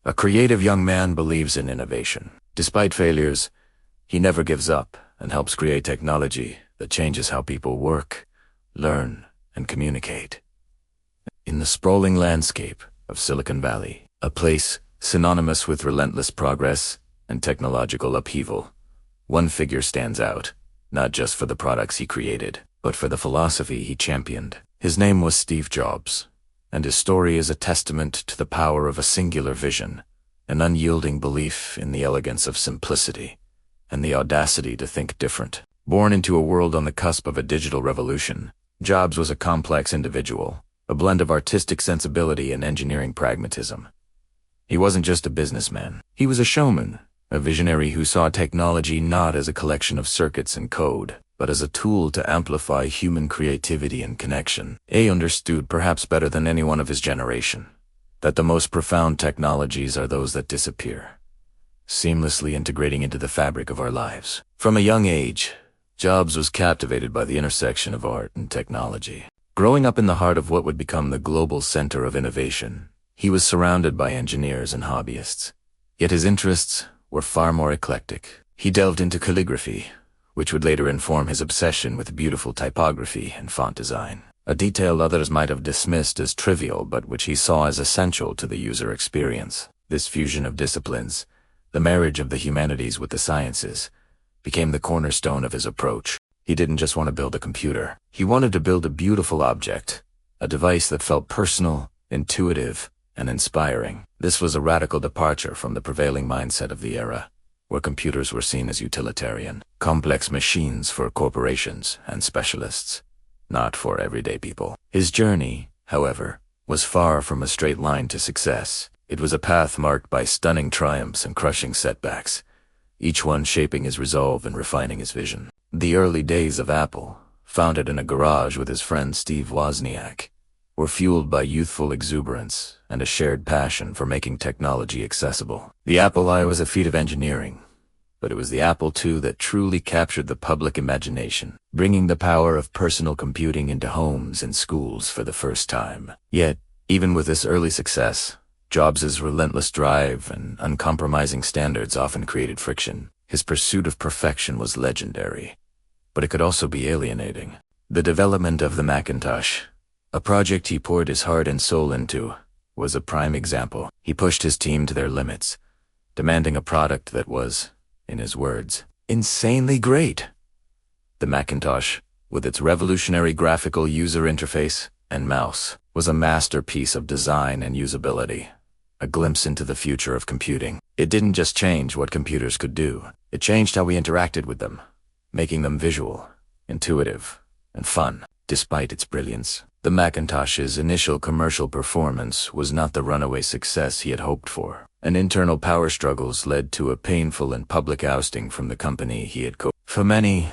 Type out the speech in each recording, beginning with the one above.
A creative young man believes in innovation. Despite failures, he never gives up and helps create technology that changes how people work, learn, and communicate. In the sprawling landscape of Silicon Valley, a place synonymous with relentless progress and technological upheaval, one figure stands out, not just for the products he created, but for the philosophy he championed. His name was Steve Jobs, and his story is a testament to the power of a singular vision, an unyielding belief in the elegance of simplicity, and the audacity to think different. Born into a world on the cusp of a digital revolution, Jobs was a complex individual, a blend of artistic sensibility and engineering pragmatism. He wasn't just a businessman. He was a showman, a visionary who saw technology not as a collection of circuits and code, but as a tool to amplify human creativity and connection. He understood, perhaps better than anyone of his generation, that the most profound technologies are those that disappear, seamlessly integrating into the fabric of our lives. From a young age, Jobs was captivated by the intersection of art and technology. Growing up in the heart of what would become the global center of innovation, he was surrounded by engineers and hobbyists. Yet his interests were far more eclectic. He delved into calligraphy, which would later inform his obsession with beautiful typography and font design, a detail others might have dismissed as trivial but which he saw as essential to the user experience. This fusion of disciplines, the marriage of the humanities with the sciences, became the cornerstone of his approach. He didn't just want to build a computer. He wanted to build a beautiful object, a device that felt personal, intuitive, and inspiring. This was a radical departure from the prevailing mindset of the era, where computers were seen as utilitarian, complex machines for corporations and specialists, not for everyday people. His journey, however, was far from a straight line to success. It was a path marked by stunning triumphs and crushing setbacks, each one shaping his resolve and refining his vision. The early days of Apple, founded in a garage with his friend Steve Wozniak, were fueled by youthful exuberance and a shared passion for making technology accessible. The Apple I was a feat of engineering, but it was the Apple II that truly captured the public imagination, bringing the power of personal computing into homes and schools for the first time. Yet, even with this early success, Jobs' relentless drive and uncompromising standards often created friction. His pursuit of perfection was legendary, but it could also be alienating. The development of the Macintosh, a project he poured his heart and soul into, was a prime example. He pushed his team to their limits, demanding a product that was, in his words, insanely great. The Macintosh, with its revolutionary graphical user interface and mouse, was a masterpiece of design and usability, a glimpse into the future of computing. It didn't just change what computers could do, it changed how we interacted with them, making them visual, intuitive, and fun. Despite its brilliance, the Macintosh's initial commercial performance was not the runaway success he had hoped for, and internal power struggles led to a painful and public ousting from the company he had For many,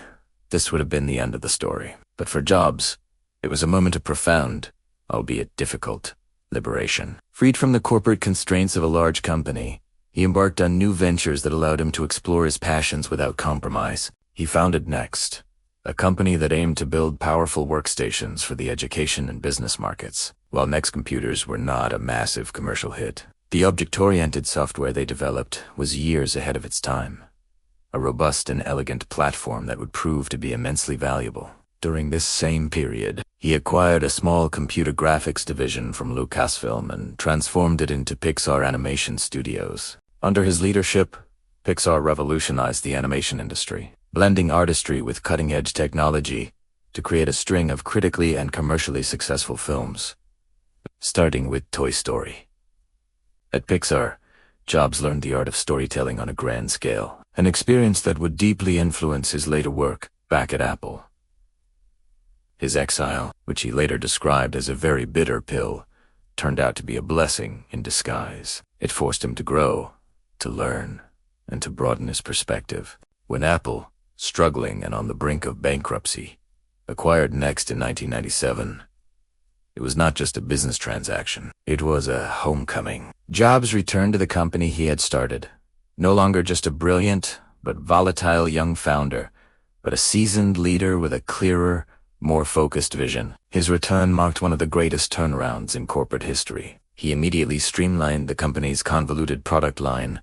this would have been the end of the story. But for Jobs, it was a moment of profound, albeit difficult, liberation. Freed from the corporate constraints of a large company, he embarked on new ventures that allowed him to explore his passions without compromise. He founded Next, a company that aimed to build powerful workstations for the education and business markets. While Next computers were not a massive commercial hit, the object-oriented software they developed was years ahead of its time, a robust and elegant platform that would prove to be immensely valuable. During this same period, he acquired a small computer graphics division from Lucasfilm and transformed it into Pixar Animation Studios. Under his leadership, Pixar revolutionized the animation industry, blending artistry with cutting-edge technology to create a string of critically and commercially successful films, starting with Toy Story. At Pixar, Jobs learned the art of storytelling on a grand scale, an experience that would deeply influence his later work back at Apple. His exile, which he later described as a very bitter pill, turned out to be a blessing in disguise. It forced him to grow, to learn, and to broaden his perspective. When Apple, struggling and on the brink of bankruptcy, acquired Next in 1997, it was not just a business transaction. It was a homecoming. Jobs returned to the company he had started, no longer just a brilliant but volatile young founder, but a seasoned leader with a clearer, more focused vision. His return marked one of the greatest turnarounds in corporate history. He immediately streamlined the company's convoluted product line,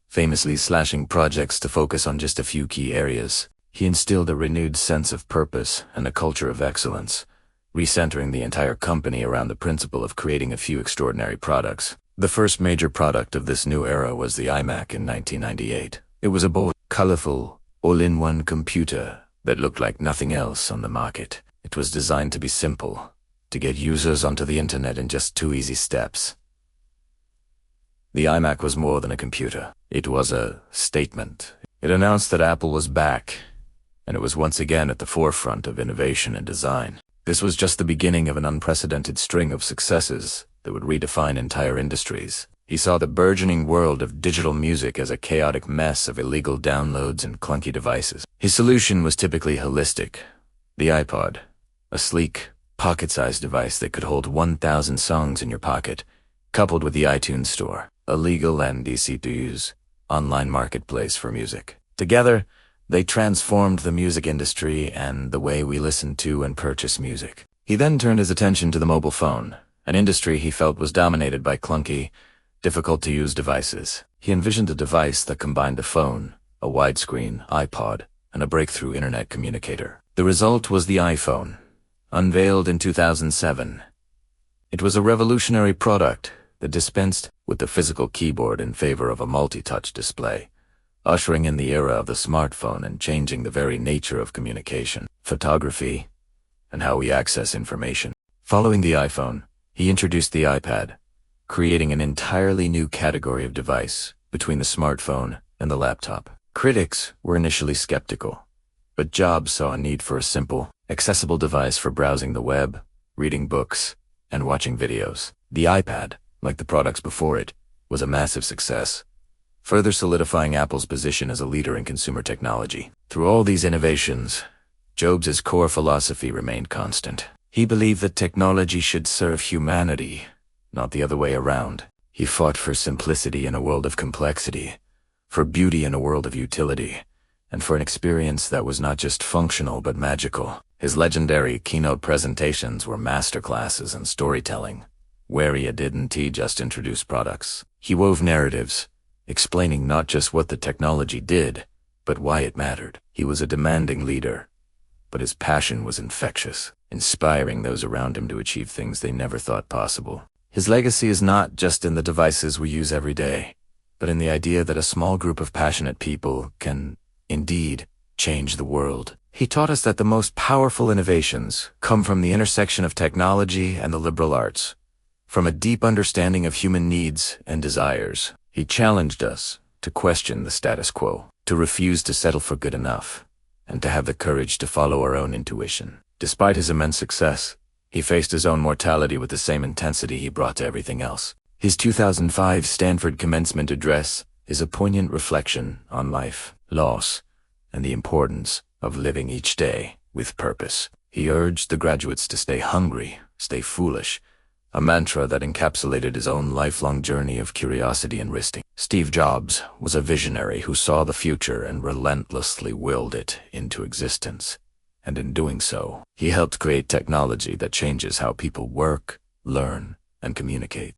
famously slashing projects to focus on just a few key areas. He instilled a renewed sense of purpose and a culture of excellence, recentering the entire company around the principle of creating a few extraordinary products. The first major product of this new era was the iMac in 1998. It was a bold, colorful, all-in-one computer that looked like nothing else on the market. It was designed to be simple, to get users onto the internet in just 2 easy steps. The iMac was more than a computer. It was a statement. It announced that Apple was back, and it was once again at the forefront of innovation and design. This was just the beginning of an unprecedented string of successes that would redefine entire industries. He saw the burgeoning world of digital music as a chaotic mess of illegal downloads and clunky devices. His solution was typically holistic. The iPod, a sleek, pocket-sized device that could hold 1,000 songs in your pocket, coupled with the iTunes Store, a legal and easy-to-use online marketplace for music. Together, they transformed the music industry and the way we listen to and purchase music. He then turned his attention to the mobile phone, an industry he felt was dominated by clunky, difficult-to-use devices. He envisioned a device that combined a phone, a widescreen iPod, and a breakthrough internet communicator. The result was the iPhone, unveiled in 2007. It was a revolutionary product that dispensed with the physical keyboard in favor of a multi-touch display, ushering in the era of the smartphone and changing the very nature of communication, photography, and how we access information. Following the iPhone, he introduced the iPad, creating an entirely new category of device between the smartphone and the laptop. Critics were initially skeptical, but Jobs saw a need for a simple, accessible device for browsing the web, reading books, and watching videos. The iPad, like the products before it, was a massive success, further solidifying Apple's position as a leader in consumer technology. Through all these innovations, Jobs' core philosophy remained constant. He believed that technology should serve humanity, not the other way around. He fought for simplicity in a world of complexity, for beauty in a world of utility, and for an experience that was not just functional but magical. His legendary keynote presentations were masterclasses in storytelling, where he didn't just introduce products. He wove narratives, explaining not just what the technology did, but why it mattered. He was a demanding leader, but his passion was infectious, inspiring those around him to achieve things they never thought possible. His legacy is not just in the devices we use every day, but in the idea that a small group of passionate people can, indeed, change the world. He taught us that the most powerful innovations come from the intersection of technology and the liberal arts, from a deep understanding of human needs and desires. He challenged us to question the status quo, to refuse to settle for good enough, and to have the courage to follow our own intuition. Despite his immense success, he faced his own mortality with the same intensity he brought to everything else. His 2005 Stanford commencement address is a poignant reflection on life, loss, and the importance of living each day with purpose. He urged the graduates to stay hungry, stay foolish, a mantra that encapsulated his own lifelong journey of curiosity and risking. Steve Jobs was a visionary who saw the future and relentlessly willed it into existence. And in doing so, he helped create technology that changes how people work, learn, and communicate.